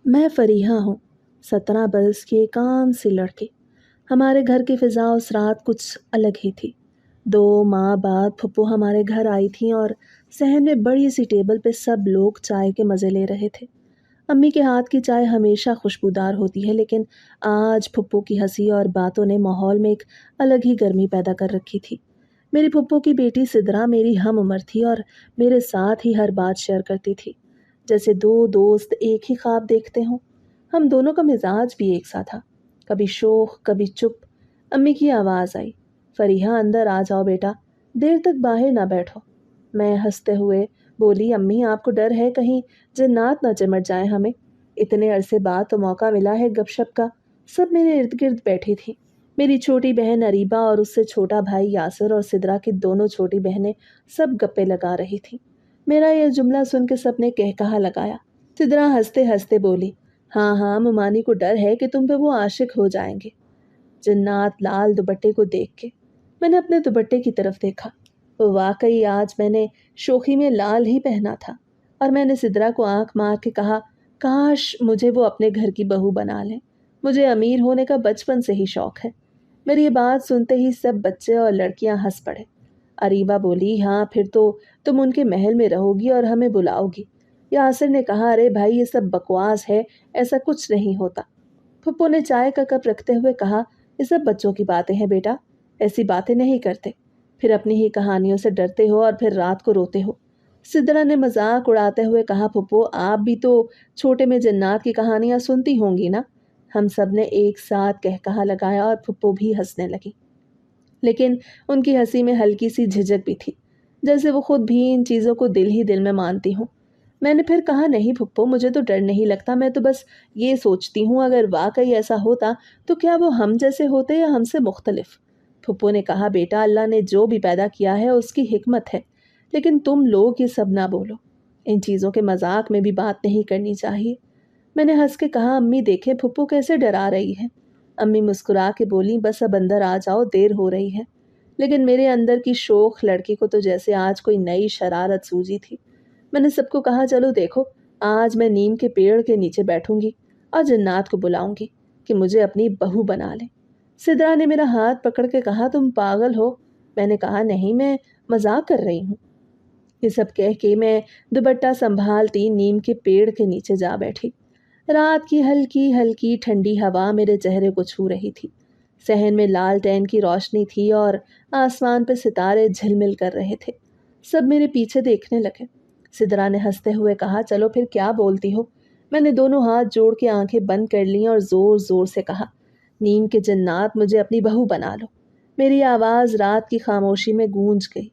میں فریحہ ہوں، 17 برس کی ایک عام سی لڑکی۔ ہمارے گھر کی فضا اس رات کچھ الگ ہی تھی۔ 2 ماہ بعد پھپھو ہمارے گھر آئی تھیں اور صحن میں بڑی سی ٹیبل پہ سب لوگ چائے کے مزے لے رہے تھے۔ امی کے ہاتھ کی چائے ہمیشہ خوشبودار ہوتی ہے، لیکن آج پھپھو کی ہنسی اور باتوں نے ماحول میں ایک الگ ہی گرمی پیدا کر رکھی تھی۔ میری پھپھو کی بیٹی سدرا میری ہم عمر تھی اور میرے ساتھ ہی ہر بات شیئر کرتی تھی، جیسے 2 دوست ایک ہی خواب دیکھتے ہوں۔ ہم دونوں کا مزاج بھی ایک سا تھا، کبھی شوخ کبھی چپ۔ امی کی آواز آئی، فریحہ اندر آ جاؤ بیٹا، دیر تک باہر نہ بیٹھو۔ میں ہنستے ہوئے بولی، امی آپ کو ڈر ہے کہیں جنات نہ چمٹ جائیں ہمیں؟ اتنے عرصے بعد تو موقع ملا ہے گپ شپ کا۔ سب میرے ارد گرد بیٹھی تھی، میری چھوٹی بہن اریبہ اور اس سے چھوٹا بھائی یاسر اور سدرا کی دونوں چھوٹی بہنیں سب گپے لگا رہی تھیں۔ میرا یہ جملہ سن کے سب نے کہا لگایا۔ سدرا ہنستے ہنستے بولی، ہاں ہاں ممانی کو ڈر ہے کہ تم پہ وہ عاشق ہو جائیں گے۔ جنات لال دوپٹے کو دیکھ کے میں نے اپنے دوپٹے کی طرف دیکھا۔ واقعی آج میں نے شوخی میں لال ہی پہنا تھا، اور میں نے سدرا کو آنکھ مار کے کہا، کاش مجھے وہ اپنے گھر کی بہو بنا لیں، مجھے امیر ہونے کا بچپن سے ہی شوق ہے۔ میری یہ بات سنتے ہی سب بچے اور لڑکیاں ہنس پڑے۔ اریبہ بولی، ہاں پھر تو تم ان کے محل میں رہو گی اور ہمیں بلاؤ گی۔ یاسر نے کہا، ارے بھائی یہ سب بکواس ہے، ایسا کچھ نہیں ہوتا۔ پھپھو نے چائے کا کپ رکھتے ہوئے کہا، یہ سب بچوں کی باتیں ہیں بیٹا، ایسی باتیں نہیں کرتے، پھر اپنی ہی کہانیوں سے ڈرتے ہو اور پھر رات کو روتے ہو۔ سدرا نے مذاق اڑاتے ہوئے کہا، پھپھو آپ بھی تو چھوٹے میں جنات کی کہانیاں سنتی ہوں گی نا؟ ہم سب نے ایک ساتھ کہا لگایا اور پھپھو بھی ہنسنے لگی، لیکن ان کی ہنسی میں ہلکی سی جھجک بھی تھی، جیسے وہ خود بھی ان چیزوں کو دل ہی دل میں مانتی ہوں۔ میں نے پھر کہا، نہیں پھپھو مجھے تو ڈر نہیں لگتا، میں تو بس یہ سوچتی ہوں اگر واقعی ایسا ہوتا تو کیا وہ ہم جیسے ہوتے یا ہم سے مختلف؟ پھپھو نے کہا، بیٹا اللہ نے جو بھی پیدا کیا ہے اس کی حکمت ہے، لیکن تم لوگ یہ سب نہ بولو، ان چیزوں کے مذاق میں بھی بات نہیں کرنی چاہیے۔ میں نے ہنس کے کہا، امی دیکھیں پھپھو کیسے ڈرا رہی ہے۔ امی مسکرا کے بولی، بس اب اندر آ جاؤ، دیر ہو رہی ہے۔ لیکن میرے اندر کی شوخ لڑکی کو تو جیسے آج کوئی نئی شرارت سوجی تھی۔ میں نے سب کو کہا، چلو دیکھو آج میں نیم کے پیڑ کے نیچے بیٹھوں گی اور جنات کو بلاؤں گی کہ مجھے اپنی بہو بنا لیں۔ سدرا نے میرا ہاتھ پکڑ کے کہا، تم پاگل ہو؟ میں نے کہا، نہیں میں مذاق کر رہی ہوں۔ یہ سب کہہ کے میں دوپٹہ سنبھالتی نیم کے پیڑ کے نیچے جا بیٹھی۔ رات کی ہلکی ہلکی ٹھنڈی ہوا میرے چہرے کو چھو رہی تھی، صحن میں لالٹین کی روشنی تھی اور آسمان پہ ستارے جھلمل کر رہے تھے۔ سب میرے پیچھے دیکھنے لگے۔ سدرا نے ہنستے ہوئے کہا، چلو پھر کیا بولتی ہو؟ میں نے دونوں ہاتھ جوڑ کے آنکھیں بند کر لیں اور زور زور سے کہا، نیم کے جنات مجھے اپنی بہو بنا لو۔ میری آواز رات کی خاموشی میں گونج گئی،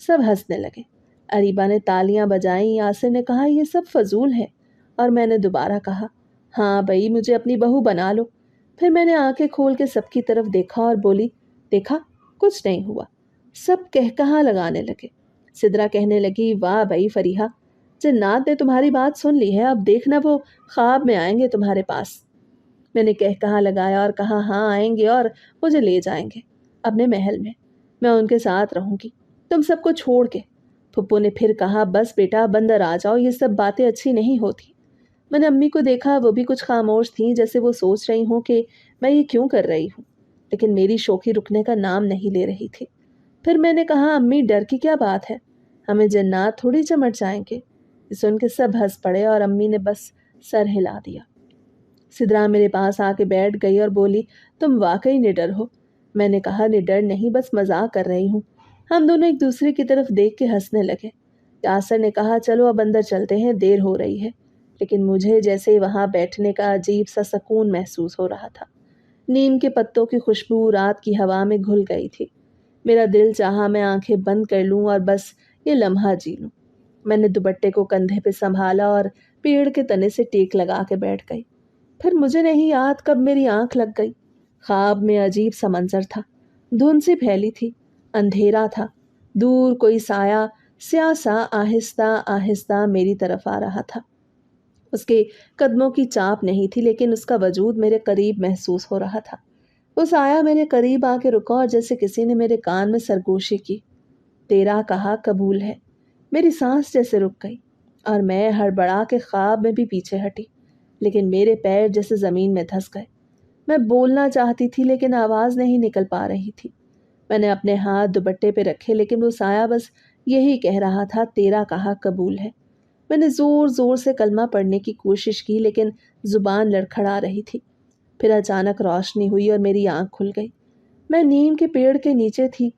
سب ہنسنے لگے۔ اریبہ نے تالیاں بجائیں، یاسر نے کہا، یہ سب فضول ہے، اور میں نے دوبارہ کہا، ہاں بھائی مجھے اپنی بہو بنا لو۔ پھر میں نے آنکھیں کھول کے سب کی طرف دیکھا اور بولی، دیکھا کچھ نہیں ہوا۔ سب کہا لگانے لگے۔ سدرا کہنے لگی، واہ بھائی فریحہ، جنات نے تمہاری بات سن لی ہے، اب دیکھنا وہ خواب میں آئیں گے تمہارے پاس۔ میں نے کہا لگایا اور کہا، ہاں آئیں گے اور مجھے لے جائیں گے اپنے محل میں، میں ان کے ساتھ رہوں گی تم سب کو چھوڑ کے۔ پھپھو نے پھر کہا، بس بیٹا بندر آ جاؤ، یہ سب باتیں اچھی نہیں ہوتی۔ میں نے امی کو دیکھا، وہ بھی کچھ خاموش تھیں، جیسے وہ سوچ رہی ہوں کہ میں یہ کیوں کر رہی ہوں، لیکن میری شوخی رکنے کا نام نہیں لے رہی تھی۔ پھر میں نے کہا، امی ڈر کی کیا بات ہے، ہمیں جنات تھوڑی چمٹ جائیں گے۔ یہ سن کے سب ہنس پڑے اور امی نے بس سر ہلا دیا۔ سدرا میرے پاس آ کے بیٹھ گئی اور بولی، تم واقعی نڈر ہو؟ میں نے کہا، نڈر نہیں، بس مذاق کر رہی ہوں۔ ہم دونوں ایک دوسرے کی طرف دیکھ کے ہنسنے لگے۔ یاسر نے کہا، چلو اب اندر چلتے ہیں، دیر ہو رہی ہے۔ لیکن مجھے جیسے وہاں بیٹھنے کا عجیب سا سکون محسوس ہو رہا تھا۔ نیم کے پتوں کی خوشبو رات کی ہوا میں گھل گئی تھی۔ میرا دل چاہا میں آنکھیں بند کر لوں اور بس یہ لمحہ جی لوں۔ میں نے دوپٹے کو کندھے پہ سنبھالا اور پیڑ کے تنے سے ٹیک لگا کے بیٹھ گئی۔ پھر مجھے نہیں یاد کب میری آنکھ لگ گئی۔ خواب میں عجیب سا منظر تھا، دھند سی پھیلی تھی، اندھیرا تھا، دور کوئی سایہ سیاہ سا آہستہ آہستہ میری طرف آ رہا تھا۔ اس کے قدموں کی چاپ نہیں تھی، لیکن اس کا وجود میرے قریب محسوس ہو رہا تھا۔ وہ سایہ میرے قریب آ کے رکا اور جیسے کسی نے میرے کان میں سرگوشی کی، تیرا کہا قبول ہے۔ میری سانس جیسے رک گئی اور میں ہڑبڑا کے خواب میں بھی پیچھے ہٹی، لیکن میرے پیر جیسے زمین میں دھس گئے۔ میں بولنا چاہتی تھی لیکن آواز نہیں نکل پا رہی تھی۔ میں نے اپنے ہاتھ دوپٹے پہ رکھے لیکن وہ سایہ بس یہی کہہ رہا تھا، تیرا کہا قبول ہے۔ میں نے زور زور سے کلمہ پڑھنے کی کوشش کی لیکن زبان لڑکھڑا رہی تھی۔ پھر اچانک روشنی ہوئی اور میری آنکھ کھل گئی۔ میں نیم کے پیڑ کے نیچے تھی،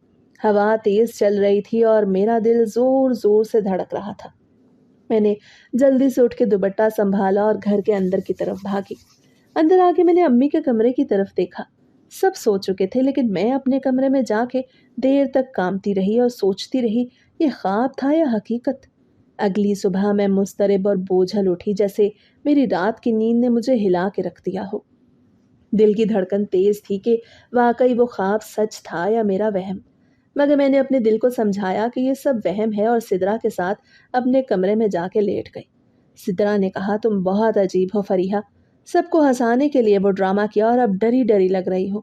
ہوا تیز چل رہی تھی اور میرا دل زور زور سے دھڑک رہا تھا۔ میں نے جلدی سے اٹھ کے دوپٹہ سنبھالا اور گھر کے اندر کی طرف بھاگی۔ اندر آ کے میں نے امی کے کمرے کی طرف دیکھا۔ سب سو چکے تھے لیکن میں اپنے کمرے میں جا کے دیر تک کانپتی رہی اور سوچتی رہی، یہ خواب تھا یا حقیقت؟ اگلی صبح میں مضطرب اور بوجھل اٹھی، جیسے میری رات کی نیند نے مجھے ہلا کے رکھ دیا ہو۔ دل کی دھڑکن تیز تھی کہ واقعی وہ خواب سچ تھا یا میرا وہم، مگر میں نے اپنے دل کو سمجھایا کہ یہ سب وہم ہے اور سدرا کے ساتھ اپنے کمرے میں جا کے لیٹ گئی۔ سدرا نے کہا، تم بہت عجیب ہو فریحہ، سب کو ہنسانے کے لیے وہ ڈرامہ کیا اور اب ڈری ڈری لگ رہی ہو۔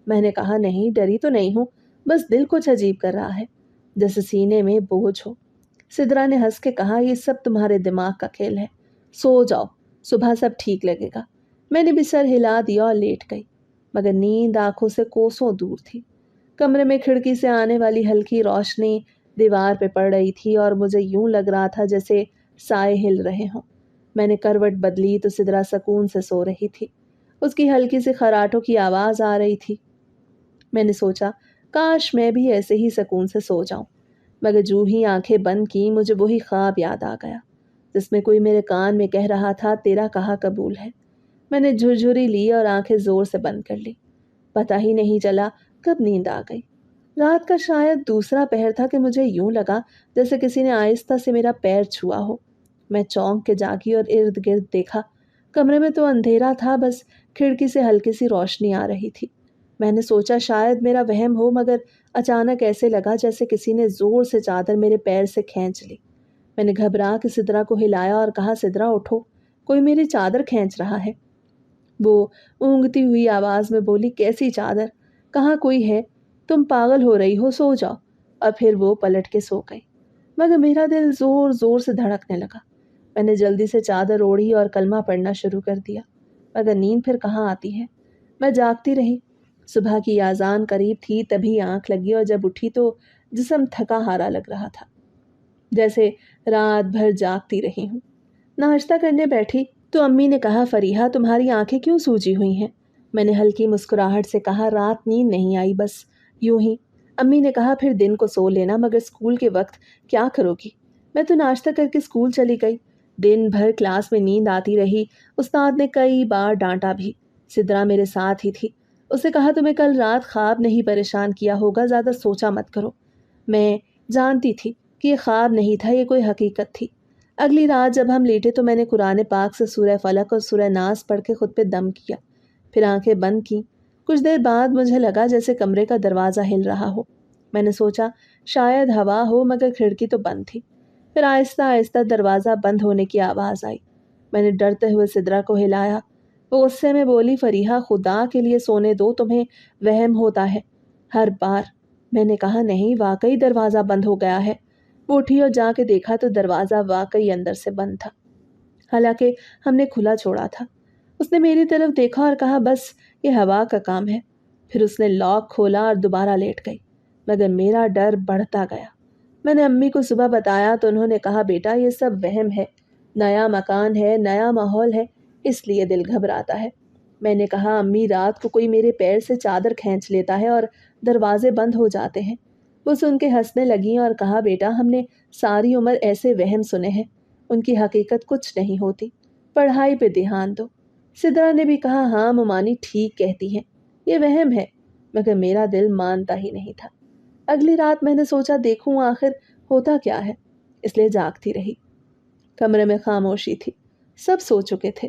میں نے کہا، نہیں ڈری تو نہیں ہوں، بس دل کچھ عجیب کر رہا ہے، جیسے سینے میں بوجھ ہو۔ سدرا نے ہنس کے کہا، یہ سب تمہارے دماغ کا کھیل ہے، سو جاؤ، صبح سب ٹھیک لگے گا۔ میں نے بھی سر ہلا دیا اور لیٹ گئی، مگر نیند آنکھوں سے کوسوں دور تھی۔ کمرے میں کھڑکی سے آنے والی ہلکی روشنی دیوار پہ پڑ رہی تھی اور مجھے یوں لگ رہا تھا جیسے سائے ہل رہے ہوں۔ میں نے کروٹ بدلی تو سدرا سکون سے سو رہی تھی، اس کی ہلکی سی خراٹوں کی آواز آ رہی تھی۔ میں نے سوچا، کاش میں بھی ایسے ہی سکون سے سو جاؤں، مگر جو ہی آنکھیں بند کی مجھے وہی خواب یاد آ گیا جس میں کوئی میرے کان میں کہہ رہا تھا، تیرا کہا قبول ہے۔ میں نے جھرجھری لی اور آنکھیں زور سے بند کر لی۔ پتہ ہی نہیں چلا کب نیند آ گئی۔ رات کا شاید دوسرا پہر تھا کہ مجھے یوں لگا جیسے کسی نے آہستہ سے میرا پیر چھوا ہو۔ میں چونک کے جاگی اور ارد گرد دیکھا۔ کمرے میں تو اندھیرا تھا، بس کھڑکی سے ہلکی سی روشنی آ رہی تھی۔ میں نے سوچا شاید میرا وہم ہو، مگر اچانک ایسے لگا جیسے کسی نے زور سے چادر میرے پیر سے کھینچ لی۔ میں نے گھبرا کے سدرا کو ہلایا اور کہا، سدرا اٹھو، کوئی میری چادر کھینچ رہا ہے۔ وہ اونگتی ہوئی آواز میں بولی، کیسی چادر؟ کہاں کوئی ہے؟ تم پاگل ہو رہی ہو، سو جاؤ۔ اور پھر وہ پلٹ کے سو گئی، مگر میرا دل زور زور سے دھڑکنے لگا۔ میں نے جلدی سے چادر اوڑھی اور کلمہ پڑھنا شروع کر دیا، مگر نیند پھر کہاں آتی ہے۔ میں جاگتی رہی۔ صبح کی اذان قریب تھی، تبھی آنکھ لگی اور جب اٹھی تو جسم تھکا ہارا لگ رہا تھا، جیسے رات بھر جاگتی رہی ہوں۔ ناشتہ کرنے بیٹھی تو امی نے کہا، فریحہ تمہاری آنکھیں کیوں سوجی ہوئی ہیں؟ میں نے ہلکی مسکراہٹ سے کہا، رات نیند نہیں آئی، بس یوں ہی۔ امی نے کہا، پھر دن کو سو لینا، مگر اسکول کے وقت کیا کرو گی؟ میں تو ناشتہ کر کے اسکول چلی گئی۔ دن بھر کلاس میں نیند آتی رہی، استاد نے کئی بار ڈانٹا بھی۔ سدرا میرے ساتھ ہی تھی، اسے کہا، تمہیں کل رات خواب نہیں پریشان کیا ہوگا، زیادہ سوچا مت کرو۔ میں جانتی تھی کہ یہ خواب نہیں تھا، یہ کوئی حقیقت تھی۔ اگلی رات جب ہم لیٹے تو میں نے قرآن پاک سے سورہ فلق اور سورہ ناس پڑھ کے خود پہ دم کیا، پھر آنکھیں بند کی۔ کچھ دیر بعد مجھے لگا جیسے کمرے کا دروازہ ہل رہا ہو۔ میں نے سوچا شاید ہوا ہو، مگر کھڑکی تو بند تھی۔ پھر آہستہ آہستہ دروازہ بند ہونے کی آواز آئی۔ میں نے ڈرتے ہوئے سدرا کو ہلایا۔ وہ غصے میں بولی، فریحہ خدا کے لیے سونے دو، تمہیں وہم ہوتا ہے ہر بار۔ میں نے کہا، نہیں واقعی دروازہ بند ہو گیا ہے۔ وہ اٹھی اور جا کے دیکھا تو دروازہ واقعی اندر سے بند تھا، حالانکہ ہم نے کھلا چھوڑا تھا۔ اس نے میری طرف دیکھا اور کہا، بس یہ ہوا کا کام ہے۔ پھر اس نے لاک کھولا اور دوبارہ لیٹ گئی، مگر میرا ڈر بڑھتا گیا۔ میں نے امی کو صبح بتایا تو انہوں نے کہا، بیٹا یہ سب وہم ہے، نیا مکان ہے، نیا ماحول ہے، اس لیے دل گھبراتا ہے۔ میں نے کہا، امی رات کو کوئی میرے پیر سے چادر کھینچ لیتا ہے اور دروازے بند ہو جاتے ہیں۔ وہ سن کے ہنسنے لگیں اور کہا، بیٹا ہم نے ساری عمر ایسے وہم سنے ہیں، ان کی حقیقت کچھ نہیں ہوتی، پڑھائی پہ دھیان دو۔ سدرا نے بھی کہا، ہاں ممانی ٹھیک کہتی ہیں، یہ وہم ہے، مگر میرا دل مانتا ہی نہیں تھا۔ اگلی رات میں نے سوچا دیکھوں آخر ہوتا کیا ہے، اس لیے جاگتی رہی۔ کمرے میں خاموشی تھی، سب سو چکے تھے،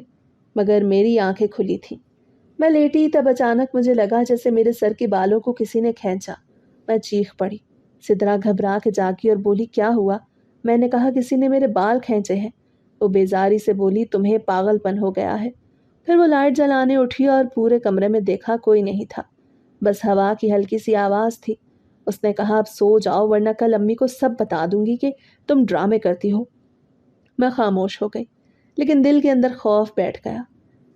مگر میری آنکھیں کھلی تھیں۔ میں لیٹی تب اچانک مجھے لگا جیسے میرے سر کے بالوں کو کسی نے کھینچا۔ میں چیخ پڑی۔ سدرا گھبرا کے جاگی اور بولی، کیا ہوا؟ میں نے کہا، کسی نے میرے بال کھینچے ہیں۔ وہ بیزاری سے بولی، تمہیں پاگل پن ہو گیا ہے۔ پھر وہ لائٹ جلانے اٹھی اور پورے کمرے میں دیکھا، کوئی نہیں تھا، بس ہوا کی ہلکی سی آواز تھی۔ اس نے کہا، اب سو جاؤ ورنہ کل امی کو سب بتا دوں گی کہ تم ڈرامے کرتی ہو۔ میں خاموش ہو گئی، لیکن دل کے اندر خوف بیٹھ گیا۔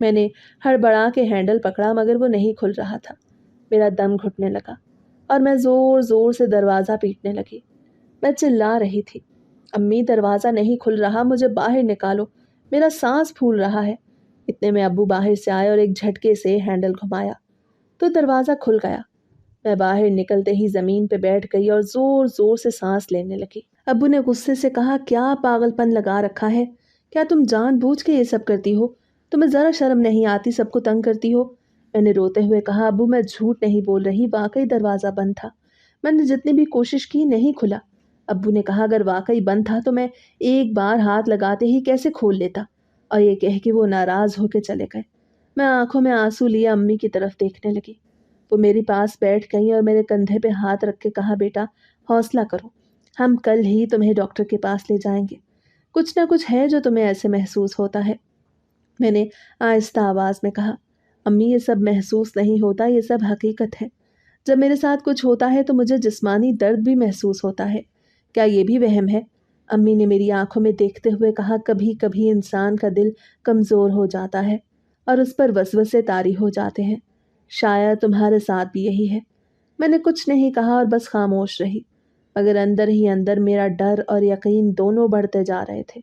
میں نے ہڑبڑا کے ہینڈل پکڑا مگر وہ نہیں کھل رہا تھا۔ میرا دم گھٹنے لگا اور میں زور زور سے دروازہ پیٹنے لگی۔ میں چلا رہی تھی، امی دروازہ نہیں کھل رہا، مجھے باہر نکالو، میرا سانس پھول رہا ہے۔ اتنے میں ابو باہر سے آئے اور ایک جھٹکے سے ہینڈل گھمایا تو دروازہ کھل گیا۔ میں باہر نکلتے ہی زمین پہ بیٹھ گئی اور زور زور سے سانس لینے لگی۔ ابو نے غصے سے کہا، کیا پاگل پن لگا رکھا ہے؟ کیا تم جان بوجھ کے یہ سب کرتی ہو؟ تمہیں ذرا شرم نہیں آتی؟ سب کو تنگ کرتی ہو۔ میں نے روتے ہوئے کہا، ابو میں جھوٹ نہیں بول رہی، واقعی دروازہ بند تھا، میں نے جتنی بھی کوشش کی نہیں کھلا۔ ابو نے کہا، اگر واقعی بند تھا تو میں ایک بار ہاتھ لگاتے ہی کیسے کھول لیتا؟ اور یہ کہہ کے وہ ناراض ہو کے چلے گئے۔ میں آنکھوں میں آنسو لیے امی کی طرف دیکھنے لگی۔ وہ میری پاس بیٹھ گئی اور میرے کندھے پہ ہاتھ رکھ کے کہا، بیٹا حوصلہ کرو، ہم کل ہی تمہیں ڈاکٹر کے پاس لے جائیں گے، کچھ نہ کچھ ہے جو تمہیں ایسے محسوس ہوتا ہے۔ میں نے آہستہ آواز میں کہا، امی یہ سب محسوس نہیں ہوتا، یہ سب حقیقت ہے۔ جب میرے ساتھ کچھ ہوتا ہے تو مجھے جسمانی درد بھی محسوس ہوتا ہے، کیا یہ بھی وہم ہے؟ امی نے میری آنکھوں میں دیکھتے ہوئے کہا، کبھی کبھی انسان کا دل کمزور ہو جاتا ہے اور اس پر وسوسے طاری ہو جاتے ہیں، شاید تمہارے ساتھ بھی یہی ہے۔ میں نے کچھ نہیں کہا اور بس خاموش رہی، مگر اندر ہی اندر میرا ڈر اور یقین دونوں بڑھتے جا رہے تھے۔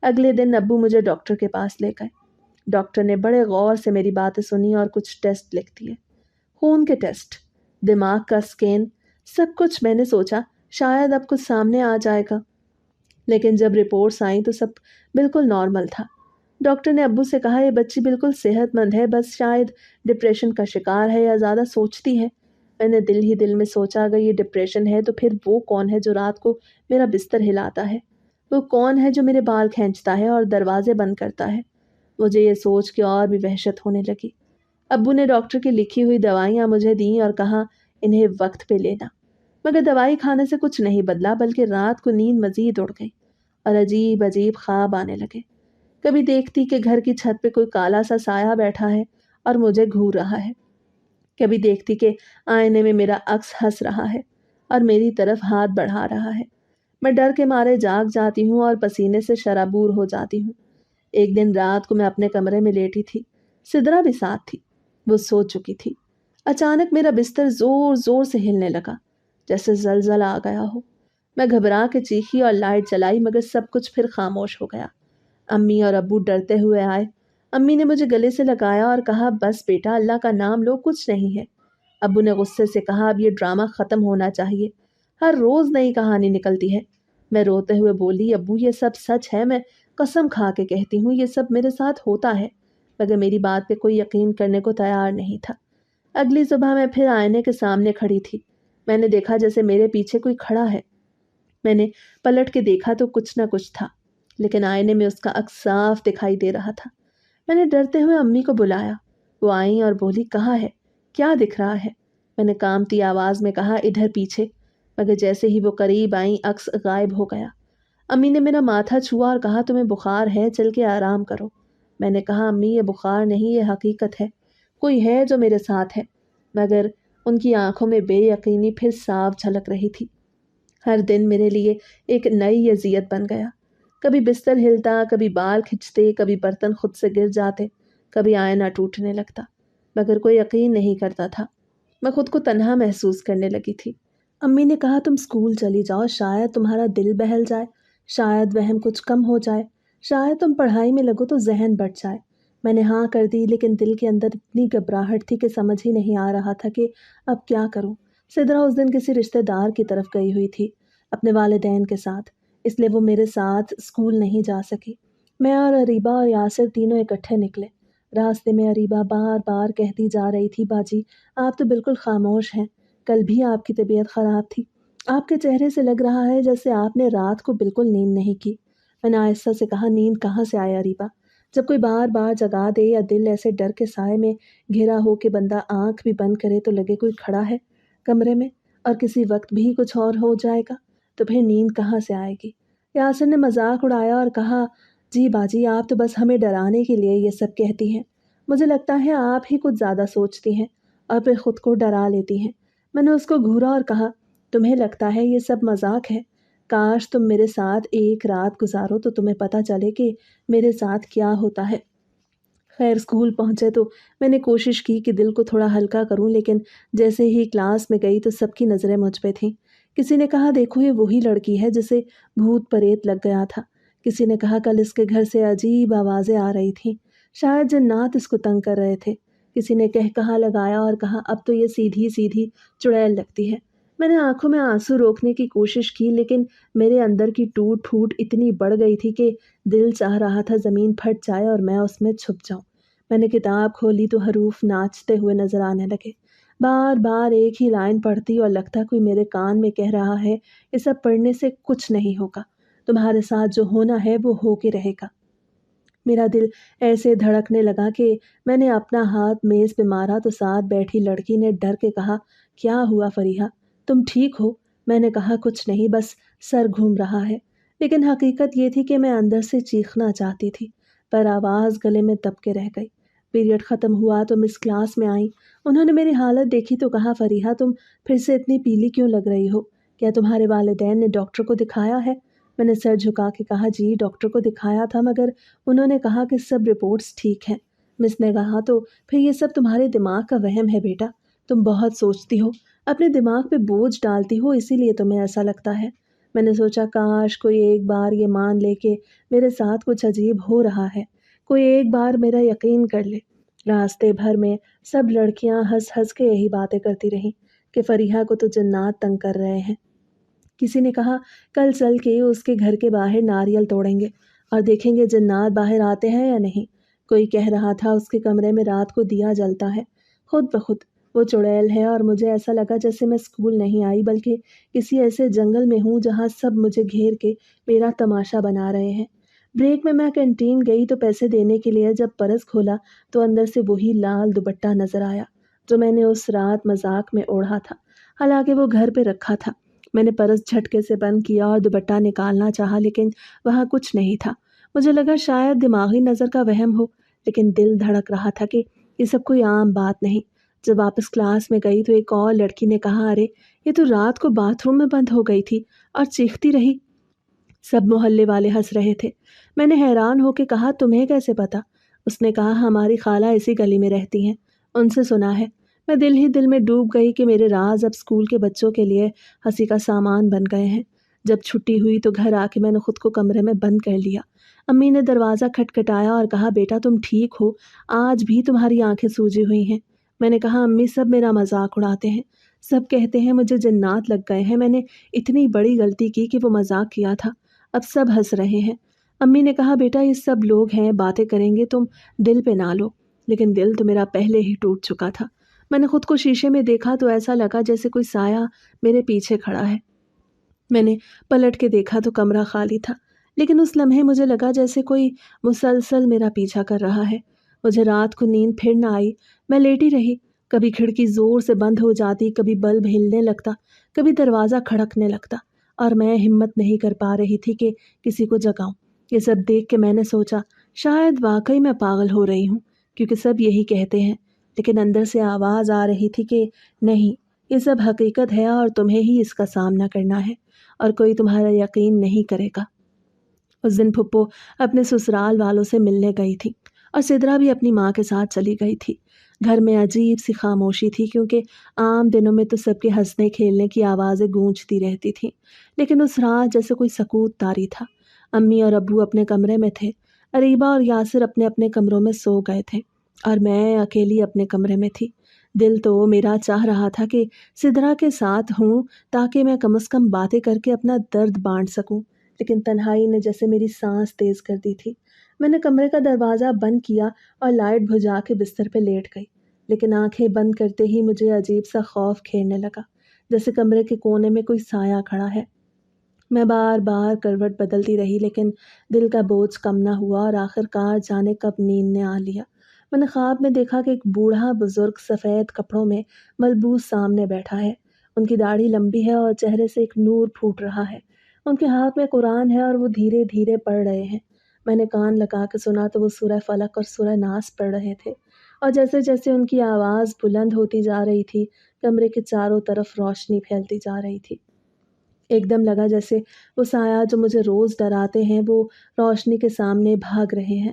اگلے دن ابو مجھے ڈاکٹر کے پاس لے گئے۔ ڈاکٹر نے بڑے غور سے میری باتیں سنی اور کچھ ٹیسٹ لکھ دیے، خون کے ٹیسٹ، دماغ کا اسکین، سب کچھ۔ میں نے سوچا شاید اب کچھ سامنے آ جائے گا، لیکن جب رپورٹس آئیں تو سب بالکل نارمل تھا۔ ڈاکٹر نے ابو سے کہا، یہ بچی بالکل صحت مند ہے، بس شاید ڈپریشن کا شکار ہے یا زیادہ سوچتی ہے۔ میں نے دل ہی دل میں سوچا، اگر یہ ڈپریشن ہے تو پھر وہ کون ہے جو رات کو میرا بستر ہلاتا ہے؟ وہ کون ہے جو میرے بال کھینچتا ہے اور دروازے بند کرتا ہے؟ مجھے یہ سوچ کے اور بھی وحشت ہونے لگی۔ ابو نے ڈاکٹر کی لکھی ہوئی دوائیاں مجھے دیں اور کہا، انہیں وقت پہ لینا، مگر دوائی کھانے سے کچھ نہیں بدلا، بلکہ رات کو نیند مزید اڑ گئی اور عجیب عجیب خواب آنے لگے۔ کبھی دیکھتی کہ گھر کی چھت پہ کوئی کالا سا سایہ بیٹھا ہے اور مجھے گھور رہا ہے، کبھی دیکھتی کہ آئینے میں میرا عکس ہنس رہا ہے اور میری طرف ہاتھ بڑھا رہا ہے۔ میں ڈر کے مارے جاگ جاتی ہوں اور پسینے سے شرابور ہو جاتی ہوں۔ ایک دن رات کو میں اپنے کمرے میں لیٹی تھی، سدرا بھی ساتھ تھی، وہ سو چکی تھی۔ اچانک میرا بستر زور زور سے ہلنے لگا، جیسے زلزلہ آ گیا ہو۔ میں گھبرا کے چیخی اور لائٹ جلائی، مگر سب کچھ پھر خاموش ہو گیا۔ امی اور ابو ڈرتے ہوئے آئے۔ امی نے مجھے گلے سے لگایا اور کہا، بس بیٹا اللہ کا نام لو، کچھ نہیں ہے۔ ابو نے غصے سے کہا، اب یہ ڈرامہ ختم ہونا چاہیے، ہر روز نئی کہانی نکلتی ہے۔ میں روتے ہوئے بولی، ابو یہ سب سچ ہے، میں قسم کھا کے کہتی ہوں یہ سب میرے ساتھ ہوتا ہے، مگر میری بات پہ کوئی یقین کرنے کو تیار نہیں تھا۔ اگلی صبح میں پھر آئینے کے سامنے کھڑی تھی۔ میں نے دیکھا جیسے میرے پیچھے کوئی کھڑا ہے۔ میں نے پلٹ کے دیکھا تو کچھ نہ کچھ تھا، لیکن آئینے میں اس کا عکس صاف دکھائی دے رہا تھا۔ میں نے ڈرتے ہوئے امی کو بلایا، وہ آئیں اور بولی، کہاں ہے؟ کیا دکھ رہا ہے؟ میں نے کانپتی آواز میں کہا، ادھر پیچھے، مگر جیسے ہی وہ قریب آئیں عکس غائب ہو گیا۔ امی نے میرا ماتھا چھوا اور کہا، تمہیں بخار ہے، چل کے آرام کرو۔ میں نے کہا، امی یہ بخار نہیں، یہ حقیقت ہے، کوئی ہے جو میرے ساتھ ہے، مگر ان کی آنکھوں میں بے یقینی پھر صاف جھلک رہی تھی۔ ہر دن میرے لیے ایک نئی اذیت بن گیا، کبھی بستر ہلتا، کبھی بال کھچتے، کبھی برتن خود سے گر جاتے، کبھی آئینہ ٹوٹنے لگتا، مگر کوئی یقین نہیں کرتا تھا۔ میں خود کو تنہا محسوس کرنے لگی تھی۔ امی نے کہا، تم اسکول چلی جاؤ، شاید تمہارا دل بہل جائے، شاید وہم کچھ کم ہو جائے، شاید تم پڑھائی میں لگو تو ذہن بٹ جائے۔ میں نے ہاں کر دی، لیکن دل کے اندر اتنی گھبراہٹ تھی کہ سمجھ ہی نہیں آ رہا تھا کہ اب کیا کروں۔ سدرا اس دن کسی رشتہ دار کی طرف گئی ہوئی تھی، اپنے والدین کے ساتھ، اس لیے وہ میرے ساتھ اسکول نہیں جا سکی۔ میں اور اریبہ اور یاسر تینوں اکٹھے نکلے۔ راستے میں اریبہ بار بار کہتی جا رہی تھی، باجی آپ تو بالکل خاموش ہیں، کل بھی آپ کی طبیعت خراب تھی، آپ کے چہرے سے لگ رہا ہے جیسے آپ نے رات کو بالکل نیند نہیں کی۔ میں نے آہستہ سے کہا، نیند کہاں سے آئے اریبہ؟ جب کوئی بار بار جگا دے یا دل ایسے ڈر کے سائے میں گھرا ہو کہ بندہ آنکھ بھی بند کرے تو لگے کوئی کھڑا ہے کمرے میں، اور کسی وقت بھی کچھ اور ہو جائے گا، تو پھر نیند کہاں سے آئے گی؟ یاسر نے مذاق اڑایا اور کہا، جی باجی آپ تو بس ہمیں ڈرانے کے لیے یہ سب کہتی ہیں، مجھے لگتا ہے آپ ہی کچھ زیادہ سوچتی ہیں اور پھر خود کو ڈرا لیتی ہیں۔ میں نے اس کو گھورا اور کہا، تمہیں لگتا ہے یہ سب مذاق ہے؟ کاش تم میرے ساتھ ایک رات گزارو تو تمہیں پتہ چلے کہ میرے ساتھ کیا ہوتا ہے۔ خیر اسکول پہنچے تو میں نے کوشش کی کہ دل کو تھوڑا ہلکا کروں، لیکن جیسے ہی کلاس میں گئی تو سب کی نظریں مجھ پہ تھیں۔ کسی نے کہا دیکھو یہ وہی لڑکی ہے جسے بھوت پریت لگ گیا تھا۔ کسی نے کہا کل اس کے گھر سے عجیب آوازیں آ رہی تھیں، شاید جنات اس کو تنگ کر رہے تھے۔ کسی نے کہا لگایا اور کہا اب تو یہ سیدھی سیدھی چڑیل لگتی ہے۔ میں نے آنکھوں میں آنسو روکنے کی کوشش کی، لیکن میرے اندر کی ٹوٹ پھوٹ اتنی بڑھ گئی تھی کہ دل چاہ رہا تھا زمین پھٹ جائے اور میں اس میں چھپ جاؤں۔ میں نے کتاب کھولی تو حروف ناچتے ہوئے نظر آنے لگے۔ بار بار ایک ہی لائن پڑھتی اور لگتا کوئی میرے کان میں کہہ رہا ہے یہ سب پڑھنے سے کچھ نہیں ہوگا، تمہارے ساتھ جو ہونا ہے وہ ہو کے رہے گا۔ میرا دل ایسے دھڑکنے لگا کہ میں نے اپنا ہاتھ میز پہ مارا تو ساتھ بیٹھی لڑکی نے ڈر کے کہا کیا ہوا فریحہ، تم ٹھیک ہو؟ میں نے کہا کچھ نہیں، بس سر گھوم رہا ہے۔ لیکن حقیقت یہ تھی کہ میں اندر سے چیخنا چاہتی تھی، پر آواز گلے میں دب کے رہ گئی۔ پیریڈ ختم ہوا تو مس کلاس میں آئیں۔ انہوں نے میری حالت دیکھی تو کہا فریحہ تم پھر سے اتنی پیلی کیوں لگ رہی ہو؟ کیا تمہارے والدین نے ڈاکٹر کو دکھایا ہے؟ میں نے سر جھکا کے کہا جی ڈاکٹر کو دکھایا تھا، مگر انہوں نے کہا کہ سب رپورٹس ٹھیک ہیں۔ مس نے کہا تو پھر یہ سب تمہارے دماغ کا وہم ہے بیٹا، تم بہت سوچتی ہو، اپنے دماغ پہ بوجھ ڈالتی ہو، اسی لیے تمہیں ایسا لگتا ہے۔ میں نے سوچا کاش کوئی ایک بار یہ مان لے کہ میرے ساتھ کچھ عجیب ہو رہا ہے، کوئی ایک بار میرا یقین کر لے۔ راستے بھر میں سب لڑکیاں ہنس ہنس کے یہی باتیں کرتی رہیں کہ فریحہ کو تو جنات تنگ کر رہے ہیں۔ کسی نے کہا کل چل کے اس کے گھر کے باہر ناریل توڑیں گے اور دیکھیں گے جنات باہر آتے ہیں یا نہیں۔ کوئی کہہ رہا تھا اس کے کمرے میں رات کو دیا جلتا ہے۔ خود بخود وہ چڑیل ہے اور مجھے ایسا لگا جیسے میں اسکول نہیں آئی بلکہ کسی ایسے جنگل میں ہوں جہاں سب مجھے گھیر کے میرا تماشا بنا رہے ہیں۔ بریک میں کینٹین گئی تو پیسے دینے کے لیے جب پرس کھولا تو اندر سے وہی لال دوپٹہ نظر آیا جو میں نے اس رات مذاق میں اوڑھا تھا، حالانکہ وہ گھر پہ رکھا تھا۔ میں نے پرس جھٹکے سے بند کیا اور دوپٹہ نکالنا چاہا، لیکن وہاں کچھ نہیں تھا۔ مجھے لگا شاید دماغی نظر کا وہم ہو، لیکن دل دھڑک رہا تھا کہ یہ سب کوئی عام بات نہیں۔ جب واپس کلاس میں گئی تو ایک اور لڑکی نے کہا ارے یہ تو رات کو باتھ روم میں بند ہو گئی تھی اور چیختی رہی۔ سب محلے والے ہنس رہے تھے۔ میں نے حیران ہو کے کہا تمہیں کیسے پتا؟ اس نے کہا ہماری خالہ اسی گلی میں رہتی ہیں، ان سے سنا ہے۔ میں دل ہی دل میں ڈوب گئی کہ میرے راز اب اسکول کے بچوں کے لیے ہنسی کا سامان بن گئے ہیں۔ جب چھٹی ہوئی تو گھر آ کے میں نے خود کو کمرے میں بند کر لیا۔ امی نے دروازہ کھٹکھٹایا اور کہا بیٹا تم ٹھیک ہو؟ آج بھی تمہاری آنکھیں سوجی ہوئی ہیں۔ میں نے کہا امی سب میرا مذاق اڑاتے ہیں، سب کہتے ہیں مجھے جنات لگ گئے ہیں، میں نے اتنی بڑی غلطی کی کہ وہ مذاق کیا تھا، اب سب ہنس رہے ہیں۔ امی نے کہا بیٹا یہ سب لوگ ہیں باتیں کریں گے، تم دل پہ نہ لو۔ لیکن دل تو میرا پہلے ہی ٹوٹ چکا تھا۔ میں نے خود کو شیشے میں دیکھا تو ایسا لگا جیسے کوئی سایہ میرے پیچھے کھڑا ہے۔ میں نے پلٹ کے دیکھا تو کمرہ خالی تھا، لیکن اس لمحے مجھے لگا جیسے کوئی مسلسل میرا پیچھا کر رہا ہے۔ مجھے رات کو نیند پھر نہ آئی، میں لیٹی رہی۔ کبھی کھڑکی زور سے بند ہو جاتی، کبھی بلب ہلنے لگتا، کبھی دروازہ کھڑکنے لگتا، اور میں ہمت نہیں کر پا رہی تھی کہ کسی کو جگاؤں۔ یہ سب دیکھ کے میں نے سوچا شاید واقعی میں پاگل ہو رہی ہوں، کیونکہ سب یہی کہتے ہیں، لیکن اندر سے آواز آ رہی تھی کہ نہیں، یہ سب حقیقت ہے اور تمہیں ہی اس کا سامنا کرنا ہے، اور کوئی تمہارا یقین نہیں کرے گا۔ اس دن پھپھو اپنے سسرال والوں سے ملنے گئی تھی اور سدرا بھی اپنی ماں کے ساتھ چلی گئی تھی۔ گھر میں عجیب سی خاموشی تھی، کیونکہ عام دنوں میں تو سب کے ہنسنے کھیلنے کی آوازیں گونجتی رہتی تھیں، لیکن اس رات جیسے کوئی سکوت طاری تھا۔ امی اور ابو اپنے کمرے میں تھے، اریبہ اور یاسر اپنے اپنے کمروں میں سو گئے تھے، اور میں اکیلی اپنے کمرے میں تھی۔ دل تو میرا چاہ رہا تھا کہ سدرا کے ساتھ ہوں تاکہ میں کم از کم باتیں کر کے اپنا درد بانٹ سکوں، لیکن تنہائی نے جیسے میری سانس تیز کر دی تھی۔ میں نے کمرے کا دروازہ بند کیا اور لائٹ بجھا کے بستر پہ لیٹ گئی، لیکن آنکھیں بند کرتے ہی مجھے عجیب سا خوف گھیرنے لگا، جیسے کمرے کے کونے میں کوئی سایہ کھڑا ہے۔ میں بار بار کروٹ بدلتی رہی، لیکن دل کا بوجھ کم نہ ہوا، اور آخر کار جانے کب نیند نے آ لیا۔ میں نے خواب میں دیکھا کہ ایک بوڑھا بزرگ سفید کپڑوں میں ملبوس سامنے بیٹھا ہے۔ ان کی داڑھی لمبی ہے اور چہرے سے ایک نور پھوٹ رہا ہے۔ ان کے ہاتھ میں قرآن ہے اور وہ دھیرے دھیرے پڑھ رہے ہیں۔ میں نے کان لگا کے سنا تو وہ سورہ فلق اور سورہ ناس پڑھ رہے تھے، اور جیسے جیسے ان کی آواز بلند ہوتی جا رہی تھی کمرے کے چاروں طرف روشنی پھیلتی جا رہی تھی۔ ایک دم لگا جیسے وہ سایہ جو مجھے روز ڈراتے ہیں وہ روشنی کے سامنے بھاگ رہے ہیں۔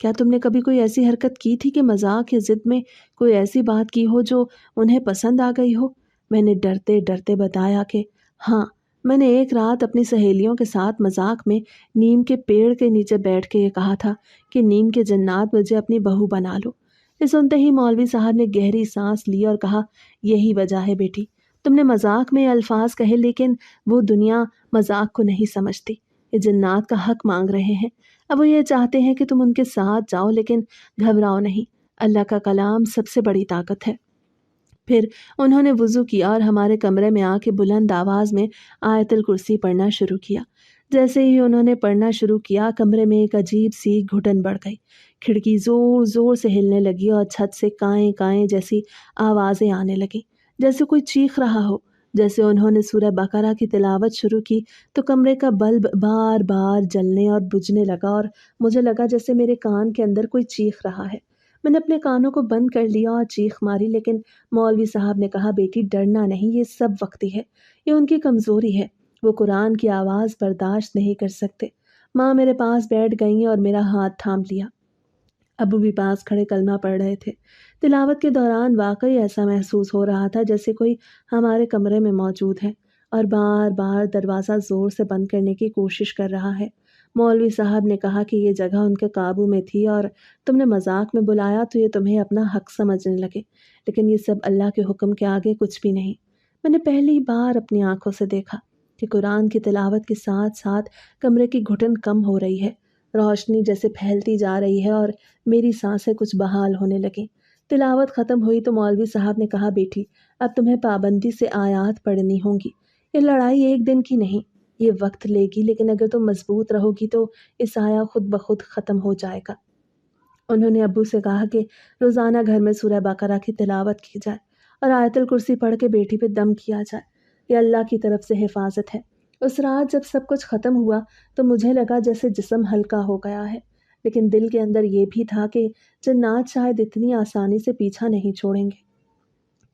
کیا تم نے کبھی کوئی ایسی حرکت کی تھی کہ مذاق یا ضد میں کوئی ایسی بات کی ہو جو انہیں پسند آ گئی ہو؟ میں نے ڈرتے ڈرتے بتایا کہ ہاں، میں نے ایک رات اپنی سہیلیوں کے ساتھ مذاق میں نیم کے پیڑ کے نیچے بیٹھ کے یہ کہا تھا کہ نیم کے جنات مجھے اپنی بہو بنا لو۔ یہ سنتے ہی مولوی صاحب نے گہری سانس لی اور کہا، یہی وجہ ہے بیٹی، تم نے مذاق میں الفاظ کہے لیکن وہ دنیا مذاق کو نہیں سمجھتی۔ یہ جنات کا حق مانگ رہے ہیں، اب وہ یہ چاہتے ہیں کہ تم ان کے ساتھ جاؤ، لیکن گھبراؤ نہیں، اللہ کا کلام سب سے بڑی طاقت ہے۔ پھر انہوں نے وضو کیا اور ہمارے کمرے میں آ کے بلند آواز میں آیت الکرسی پڑھنا شروع کیا۔ جیسے ہی انہوں نے پڑھنا شروع کیا، کمرے میں ایک عجیب سی گھٹن بڑھ گئی، کھڑکی زور زور سے ہلنے لگی اور چھت سے کائیں کائیں جیسی آوازیں آنے لگیں، جیسے کوئی چیخ رہا ہو۔ جیسے انہوں نے سورہ بقرہ کی تلاوت شروع کی تو کمرے کا بلب بار بار جلنے اور بجھنے لگا اور مجھے لگا جیسے میرے کان کے اندر کوئی چیخ رہا ہے۔ میں نے اپنے کانوں کو بند کر لیا اور چیخ ماری، لیکن مولوی صاحب نے کہا، بیٹی ڈرنا نہیں، یہ سب وقتی ہے، یہ ان کی کمزوری ہے، وہ قرآن کی آواز برداشت نہیں کر سکتے۔ ماں میرے پاس بیٹھ گئیں اور میرا ہاتھ تھام لیا۔ ابو بھی پاس کھڑے کلمہ پڑھ رہے تھے۔ تلاوت کے دوران واقعی ایسا محسوس ہو رہا تھا جیسے کوئی ہمارے کمرے میں موجود ہے اور بار بار دروازہ زور سے بند کرنے کی کوشش کر رہا ہے۔ مولوی صاحب نے کہا کہ یہ جگہ ان کے قابو میں تھی اور تم نے مذاق میں بلایا تو یہ تمہیں اپنا حق سمجھنے لگے، لیکن یہ سب اللہ کے حکم کے آگے کچھ بھی نہیں۔ میں نے پہلی بار اپنی آنکھوں سے دیکھا کہ قرآن کی تلاوت کے ساتھ ساتھ کمرے کی گھٹن کم ہو رہی ہے، روشنی جیسے پھیلتی جا رہی ہے اور میری سانسیں کچھ بحال ہونے لگیں۔ تلاوت ختم ہوئی تو مولوی صاحب نے کہا، بیٹی اب تمہیں پابندی سے آیات پڑھنی ہوں گی، یہ لڑائی ایک دن کی نہیں، یہ وقت لے گی، لیکن اگر تم مضبوط رہو گی تو اس آیا خود بخود ختم ہو جائے گا۔ انہوں نے ابو سے کہا کہ روزانہ گھر میں سورہ بقرہ کی تلاوت کی جائے اور آیت الکرسی پڑھ کے بیٹی پہ دم کیا جائے، یہ اللہ کی طرف سے حفاظت ہے۔ اس رات جب سب کچھ ختم ہوا تو مجھے لگا جیسے جسم ہلکا ہو گیا ہے، لیکن دل کے اندر یہ بھی تھا کہ جنات شاید اتنی آسانی سے پیچھا نہیں چھوڑیں گے،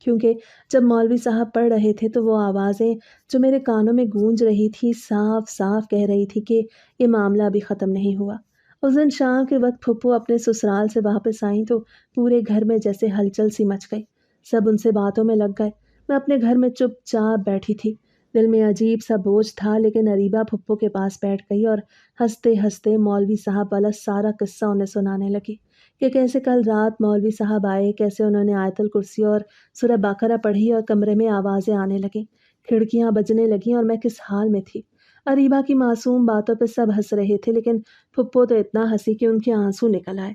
کیونکہ جب مولوی صاحب پڑھ رہے تھے تو وہ آوازیں جو میرے کانوں میں گونج رہی تھی صاف صاف کہہ رہی تھی کہ یہ معاملہ ابھی ختم نہیں ہوا۔ اس دن شام کے وقت پھپھو اپنے سسرال سے واپس آئیں تو پورے گھر میں جیسے ہلچل سی مچ گئی، سب ان سے باتوں میں لگ گئے۔ میں اپنے گھر میں چپ چاپ بیٹھی تھی، دل میں عجیب سا بوجھ تھا، لیکن اریبہ پھپھو کے پاس بیٹھ گئی اور ہنستے ہنستے مولوی صاحب والا سارا قصہ انہیں سنانے لگی کہ کیسے کل رات مولوی صاحب آئے، کیسے انہوں نے آیت الکرسی اور سورہ بقرہ پڑھی اور کمرے میں آوازیں آنے لگیں، کھڑکیاں بجنے لگیں اور میں کس حال میں تھی۔ اریبہ کی معصوم باتوں پہ سب ہنس رہے تھے، لیکن پھپھو تو اتنا ہنسی کہ ان کے آنسو نکل آئے۔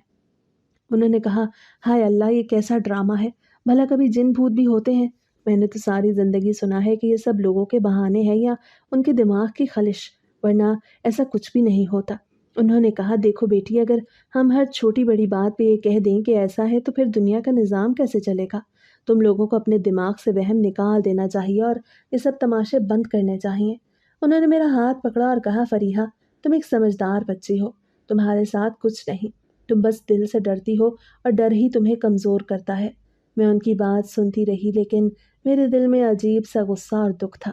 انہوں نے کہا، ہائے اللہ، یہ کیسا ڈرامہ ہے، بھلا کبھی جن بھوت بھی ہوتے ہیں؟ میں نے تو ساری زندگی سنا ہے کہ یہ سب لوگوں کے بہانے ہیں یا ان کے دماغ کی خلش، ورنہ ایسا کچھ بھی نہیں ہوتا۔ انہوں نے کہا، دیکھو بیٹی، اگر ہم ہر چھوٹی بڑی بات پہ یہ کہہ دیں کہ ایسا ہے تو پھر دنیا کا نظام کیسے چلے گا؟ تم لوگوں کو اپنے دماغ سے وہم نکال دینا چاہیے اور یہ سب تماشے بند کرنے چاہیے۔ انہوں نے میرا ہاتھ پکڑا اور کہا، فریحہ تم ایک سمجھدار بچی ہو، تمہارے ساتھ کچھ نہیں، تم بس دل سے ڈرتی ہو اور ڈر ہی تمہیں کمزور کرتا ہے۔ میں ان کی بات سنتی رہی، لیکن میرے دل میں عجیب سا غصہ اور دکھ تھا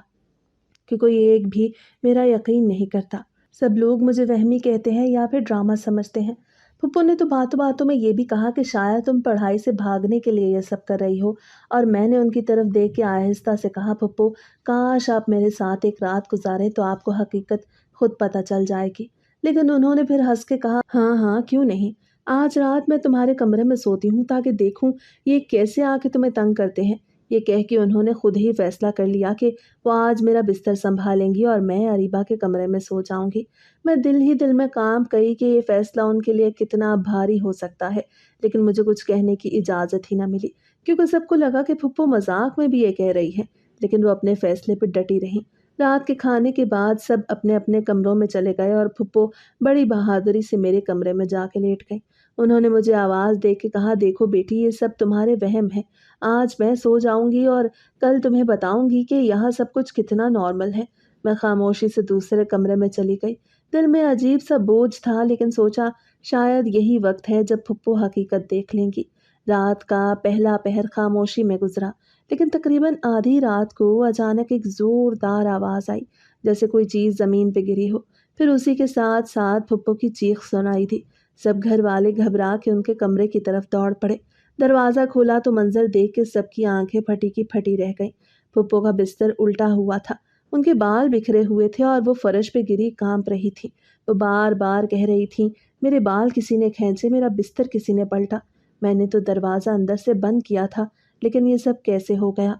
کہ کوئی ایک بھی میرا یقین نہیں کرتا، سب لوگ مجھے وہمی کہتے ہیں یا پھر ڈرامہ سمجھتے ہیں۔ پھپھو نے تو باتوں باتوں میں یہ بھی کہا کہ شاید تم پڑھائی سے بھاگنے کے لیے یہ سب کر رہی ہو، اور میں نے ان کی طرف دیکھ کے آہستہ سے کہا، پھپھو کاش آپ میرے ساتھ ایک رات گزاریں تو آپ کو حقیقت خود پتہ چل جائے گی۔ لیکن انہوں نے پھر ہنس کے کہا، ہاں ہاں کیوں نہیں، آج رات میں تمہارے کمرے میں سوتی ہوں تاکہ دیکھوں یہ کیسے آ کے تمہیں تنگ کرتے ہیں۔ یہ کہہ کے انہوں نے خود ہی فیصلہ کر لیا کہ وہ آج میرا بستر سنبھالیں گی اور میں اریبہ کے کمرے میں سو جاؤں گی۔ میں دل ہی دل میں کام گئی کہ یہ فیصلہ ان کے لیے کتنا بھاری ہو سکتا ہے، لیکن مجھے کچھ کہنے کی اجازت ہی نہ ملی، کیونکہ سب کو لگا کہ پھپھو مذاق میں بھی یہ کہہ رہی ہے، لیکن وہ اپنے فیصلے پہ ڈٹی رہیں۔ رات کے کھانے کے بعد سب اپنے اپنے کمروں میں چلے گئے اور پھپھو بڑی بہادری سے میرے کمرے میں جا کے لیٹ گئی۔ انہوں نے مجھے آواز دے کے کہا، دیکھو بیٹی، یہ سب تمہارے وہم ہیں، آج میں سو جاؤں گی اور کل تمہیں بتاؤں گی کہ یہاں سب کچھ کتنا نارمل ہے۔ میں خاموشی سے دوسرے کمرے میں چلی گئی، دل میں عجیب سا بوجھ تھا، لیکن سوچا شاید یہی وقت ہے جب پھپھو حقیقت دیکھ لیں گی۔ رات کا پہلا پہر خاموشی میں گزرا، لیکن تقریباً آدھی رات کو اچانک ایک زوردار آواز آئی، جیسے کوئی چیز زمین پہ گری ہو، پھر اسی کے ساتھ ساتھ پھپھو کی چیخ سنائی دی، سب گھر والے گھبرا کے ان کے کمرے کی طرف دوڑ پڑے۔ دروازہ کھولا تو منظر دیکھ کے سب کی آنکھیں پھٹی کی پھٹی رہ گئیں۔ پھپھو کا بستر الٹا ہوا تھا، ان کے بال بکھرے ہوئے تھے اور وہ فرش پہ گری کانپ رہی تھی۔ وہ بار بار کہہ رہی تھی، میرے بال کسی نے کھینچے، میرا بستر کسی نے پلٹا، میں نے تو دروازہ اندر سے بند کیا تھا، لیکن یہ سب کیسے ہو گیا؟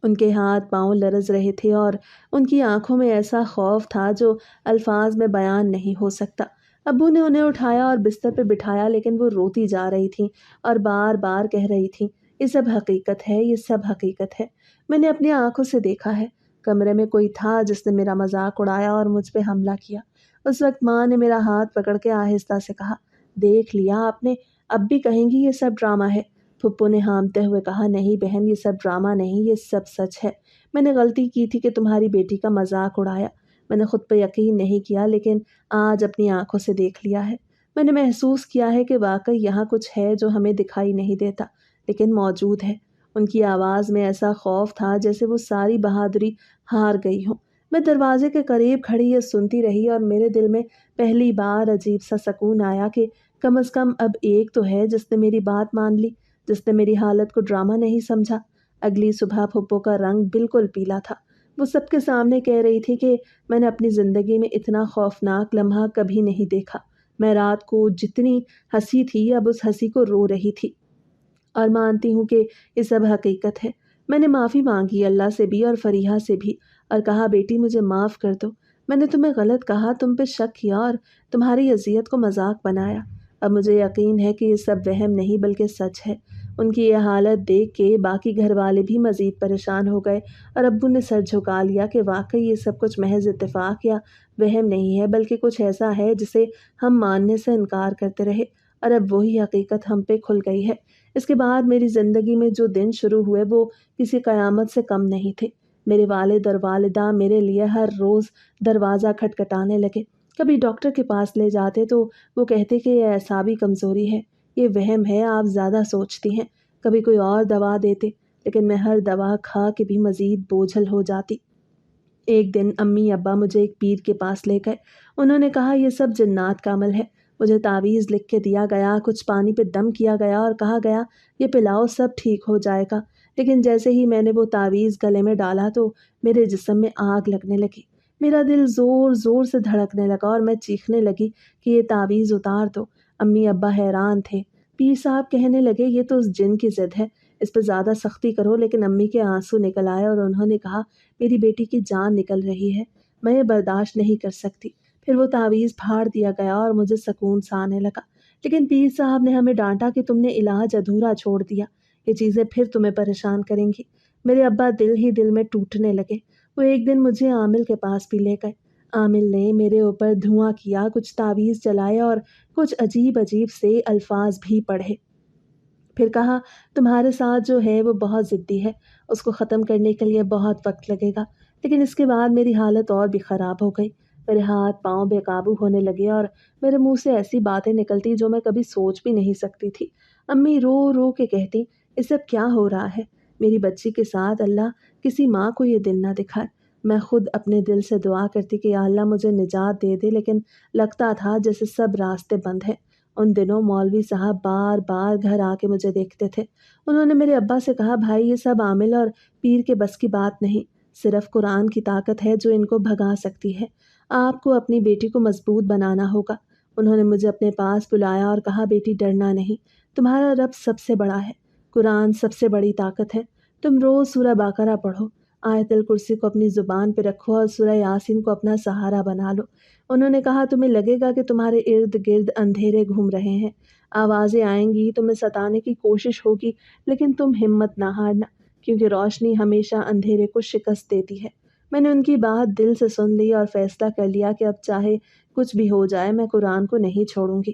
ان کے ہاتھ پاؤں لرز رہے تھے اور ان کی آنکھوں میں ایسا خوف تھا جو الفاظ میں بیان نہیں ہو سکتا۔ ابو نے انہیں اٹھایا اور بستر پہ بٹھایا، لیکن وہ روتی جا رہی تھیں اور بار بار کہہ رہی تھیں، یہ سب حقیقت ہے، یہ سب حقیقت ہے، میں نے اپنی آنکھوں سے دیکھا ہے۔ کمرے میں کوئی تھا جس نے میرا مذاق اڑایا اور مجھ پہ حملہ کیا۔ اس وقت ماں نے میرا ہاتھ پکڑ کے آہستہ سے کہا، دیکھ لیا آپ نے، اب بھی کہیں گی یہ سب ڈرامہ ہے؟ پھپھو نے ہامتے ہوئے کہا، نہیں بہن، یہ سب ڈرامہ نہیں، یہ سب سچ ہے۔ میں نے غلطی کی تھی کہ تمہاری بیٹی کا مذاق اڑایا، میں نے خود پہ یقین نہیں کیا، لیکن آج اپنی آنکھوں سے دیکھ لیا ہے۔ میں نے محسوس کیا ہے کہ واقعی یہاں کچھ ہے جو ہمیں دکھائی نہیں دیتا، لیکن موجود ہے۔ ان کی آواز میں ایسا خوف تھا جیسے وہ ساری بہادری ہار گئی ہوں۔ میں دروازے کے قریب کھڑی یہ سنتی رہی اور میرے دل میں پہلی بار عجیب سا سکون آیا کہ کم از کم اب ایک تو ہے جس نے میری بات مان لی، جس نے میری حالت کو ڈرامہ نہیں سمجھا۔ اگلی صبح پھپھو کا رنگ بالکل پیلا تھا۔ وہ سب کے سامنے کہہ رہی تھی کہ میں نے اپنی زندگی میں اتنا خوفناک لمحہ کبھی نہیں دیکھا۔ میں رات کو جتنی ہنسی تھی اب اس ہنسی کو رو رہی تھی، اور مانتی ہوں کہ یہ سب حقیقت ہے۔ میں نے معافی مانگی اللہ سے بھی اور فریحہ سے بھی، اور کہا بیٹی مجھے معاف کر دو، میں نے تمہیں غلط کہا، تم پہ شک کیا اور تمہاری اذیت کو مذاق بنایا۔ اب مجھے یقین ہے کہ یہ سب وہم نہیں بلکہ سچ ہے۔ ان کی یہ حالت دیکھ کے باقی گھر والے بھی مزید پریشان ہو گئے اور ابو نے سر جھکا لیا کہ واقعی یہ سب کچھ محض اتفاق یا وہم نہیں ہے، بلکہ کچھ ایسا ہے جسے ہم ماننے سے انکار کرتے رہے، اور اب وہی حقیقت ہم پہ کھل گئی ہے۔ اس کے بعد میری زندگی میں جو دن شروع ہوئے وہ کسی قیامت سے کم نہیں تھے۔ میرے والد اور والدہ میرے لیے ہر روز دروازہ کھٹکھٹانے لگے۔ کبھی ڈاکٹر کے پاس لے جاتے تو وہ کہتے کہ یہ اعصابی کمزوری ہے، یہ وہم ہے، آپ زیادہ سوچتی ہیں۔ کبھی کوئی اور دوا دیتے، لیکن میں ہر دوا کھا کے بھی مزید بوجھل ہو جاتی۔ ایک دن امی ابا مجھے ایک پیر کے پاس لے گئے۔ انہوں نے کہا یہ سب جنات کا عمل ہے۔ مجھے تعویذ لکھ کے دیا گیا، کچھ پانی پہ دم کیا گیا اور کہا گیا یہ پلاؤ سب ٹھیک ہو جائے گا۔ لیکن جیسے ہی میں نے وہ تعویذ گلے میں ڈالا تو میرے جسم میں آگ لگنے لگی، میرا دل زور زور سے دھڑکنے لگا اور میں چیخنے لگی کہ یہ تعویذ اتار دو۔ امی ابا حیران تھے۔ پیر صاحب کہنے لگے یہ تو اس جن کی ضد ہے، اس پہ زیادہ سختی کرو، لیکن امی کے آنسو نکل آئے اور انہوں نے کہا میری بیٹی کی جان نکل رہی ہے، میں یہ برداشت نہیں کر سکتی۔ پھر وہ تعویذ پھاڑ دیا گیا اور مجھے سکون سا آنے لگا، لیکن پیر صاحب نے ہمیں ڈانٹا کہ تم نے علاج ادھورا چھوڑ دیا، یہ چیزیں پھر تمہیں پریشان کریں گی۔ میرے ابا دل ہی دل میں ٹوٹنے لگے۔ وہ ایک دن مجھے عامل کے پاس بھی لے گئے۔ عامل نے میرے اوپر دھواں کیا، کچھ تعویذ چلائے اور کچھ عجیب عجیب سے الفاظ بھی پڑھے۔ پھر کہا تمہارے ساتھ جو ہے وہ بہت ضدی ہے، اس کو ختم کرنے کے لیے بہت وقت لگے گا۔ لیکن اس کے بعد میری حالت اور بھی خراب ہو گئی، میرے ہاتھ پاؤں بے قابو ہونے لگے اور میرے منہ سے ایسی باتیں نکلتی جو میں کبھی سوچ بھی نہیں سکتی تھی۔ امی رو رو کے کہتی یہ سب کیا ہو رہا ہے؟ میری بچی کے ساتھ اللہ کسی ماں کو یہ دن نہ دکھائے۔ میں خود اپنے دل سے دعا کرتی کہ یا اللہ مجھے نجات دے دے، لیکن لگتا تھا جیسے سب راستے بند ہیں۔ ان دنوں مولوی صاحب بار بار گھر آ کے مجھے دیکھتے تھے۔ انہوں نے میرے ابا سے کہا بھائی یہ سب عامل اور پیر کے بس کی بات نہیں، صرف قرآن کی طاقت ہے جو ان کو بھگا سکتی ہے، آپ کو اپنی بیٹی کو مضبوط بنانا ہوگا۔ انہوں نے مجھے اپنے پاس بلایا اور کہا بیٹی ڈرنا نہیں، تمہارا رب سب سے بڑا ہے، قرآن سب سے بڑی طاقت ہے، تم روز سورہ بقرہ پڑھو، آیت الکرسی کو اپنی زبان پہ رکھو اور سورہ یاسین کو اپنا سہارا بنا لو۔ انہوں نے کہا تمہیں لگے گا کہ تمہارے ارد گرد اندھیرے گھوم رہے ہیں، آوازیں آئیں گی، تمہیں ستانے کی کوشش ہوگی، لیکن تم ہمت نہ ہارنا، کیونکہ روشنی ہمیشہ اندھیرے کو شکست دیتی ہے۔ میں نے ان کی بات دل سے سن لی اور فیصلہ کر لیا کہ اب چاہے کچھ بھی ہو جائے میں قرآن کو نہیں چھوڑوں گی۔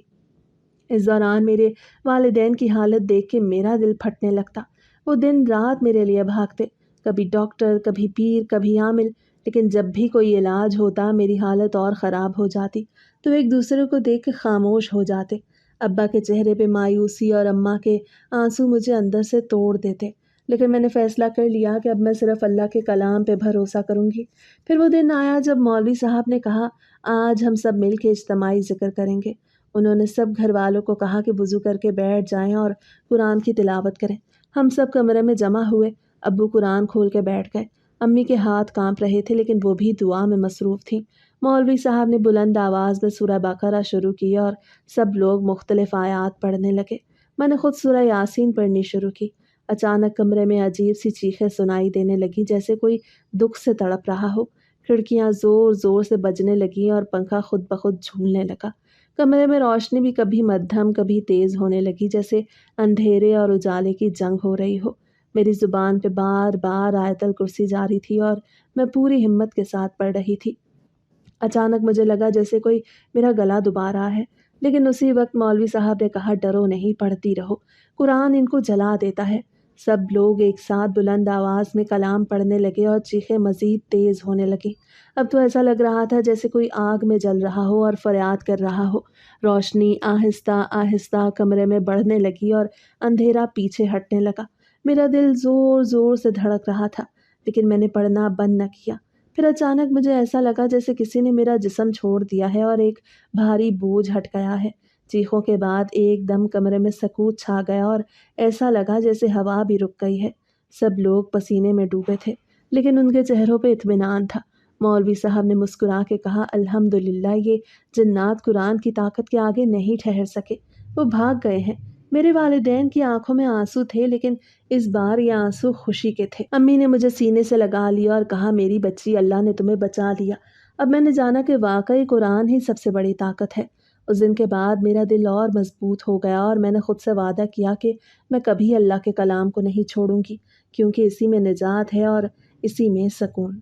اس دوران میرے والدین کی حالت دیکھ کے میرا دل پھٹنے لگتا۔ وہ دن رات میرے لیے بھاگتے، کبھی ڈاکٹر، کبھی پیر، کبھی عامل، لیکن جب بھی کوئی علاج ہوتا میری حالت اور خراب ہو جاتی تو ایک دوسرے کو دیکھ کے خاموش ہو جاتے۔ ابا کے چہرے پہ مایوسی اور اماں کے آنسو مجھے اندر سے توڑ دیتے، لیکن میں نے فیصلہ کر لیا کہ اب میں صرف اللہ کے کلام پہ بھروسہ کروں گی۔ پھر وہ دن آیا جب مولوی صاحب نے کہا آج ہم سب مل کے اجتماعی ذکر کریں گے۔ انہوں نے سب گھر والوں کو کہا کہ وضو کر کے بیٹھ جائیں اور قرآن کی تلاوت کریں۔ ہم سب کمرے میں جمع ہوئے۔ ابو قرآن کھول کے بیٹھ گئے۔ امی کے ہاتھ کانپ رہے تھے لیکن وہ بھی دعا میں مصروف تھیں۔ مولوی صاحب نے بلند آواز میں سورہ بقرہ شروع کی اور سب لوگ مختلف آیات پڑھنے لگے۔ میں نے خود سورہ یاسین پڑھنی شروع کی۔ اچانک کمرے میں عجیب سی چیخیں سنائی دینے لگیں، جیسے کوئی دکھ سے تڑپ رہا ہو۔ کھڑکیاں زور زور سے بجنے لگیں اور پنکھا خود بخود جھولنے لگا۔ کمرے میں روشنی بھی کبھی مدھم کبھی تیز ہونے لگی، جیسے اندھیرے اور اجالے کی جنگ ہو رہی ہو۔ میری زبان پہ بار بار آیت الکرسی جاری تھی اور میں پوری ہمت کے ساتھ پڑھ رہی تھی۔ اچانک مجھے لگا جیسے کوئی میرا گلا دبا رہا ہے، لیکن اسی وقت مولوی صاحب نے کہا، ڈرو نہیں، پڑھتی رہو، قرآن ان کو جلا دیتا ہے۔ سب لوگ ایک ساتھ بلند آواز میں کلام پڑھنے لگے اور چیخیں مزید تیز ہونے لگیں۔ اب تو ایسا لگ رہا تھا جیسے کوئی آگ میں جل رہا ہو اور فریاد کر رہا ہو۔ روشنی آہستہ آہستہ کمرے میں بڑھنے لگی اور اندھیرا پیچھے ہٹنے لگا۔ میرا دل زور زور سے دھڑک رہا تھا، لیکن میں نے پڑھنا بند نہ کیا۔ پھر اچانک مجھے ایسا لگا جیسے کسی نے میرا جسم چھوڑ دیا ہے اور ایک بھاری بوجھ ہٹ گیا ہے۔ چیخوں کے بعد ایک دم کمرے میں سکوت چھا گیا اور ایسا لگا جیسے ہوا بھی رک گئی ہے۔ سب لوگ پسینے میں ڈوبے تھے، لیکن ان کے چہروں پہ اطمینان تھا۔ مولوی صاحب نے مسکرا کے کہا، الحمدللہ، یہ جنات قرآن کی طاقت کے آگے نہیں ٹھہر سکے، وہ بھاگ گئے ہیں۔ میرے والدین کی آنکھوں میں آنسو تھے، لیکن اس بار یہ آنسو خوشی کے تھے۔ امی نے مجھے سینے سے لگا لیا اور کہا، میری بچی، اللہ نے تمہیں بچا لیا۔ اب میں نے جانا کہ واقعی قرآن ہی سب سے بڑی طاقت ہے۔ اس دن کے بعد میرا دل اور مضبوط ہو گیا اور میں نے خود سے وعدہ کیا کہ میں کبھی اللہ کے کلام کو نہیں چھوڑوں گی، کیونکہ اسی میں نجات ہے اور اسی میں سکون۔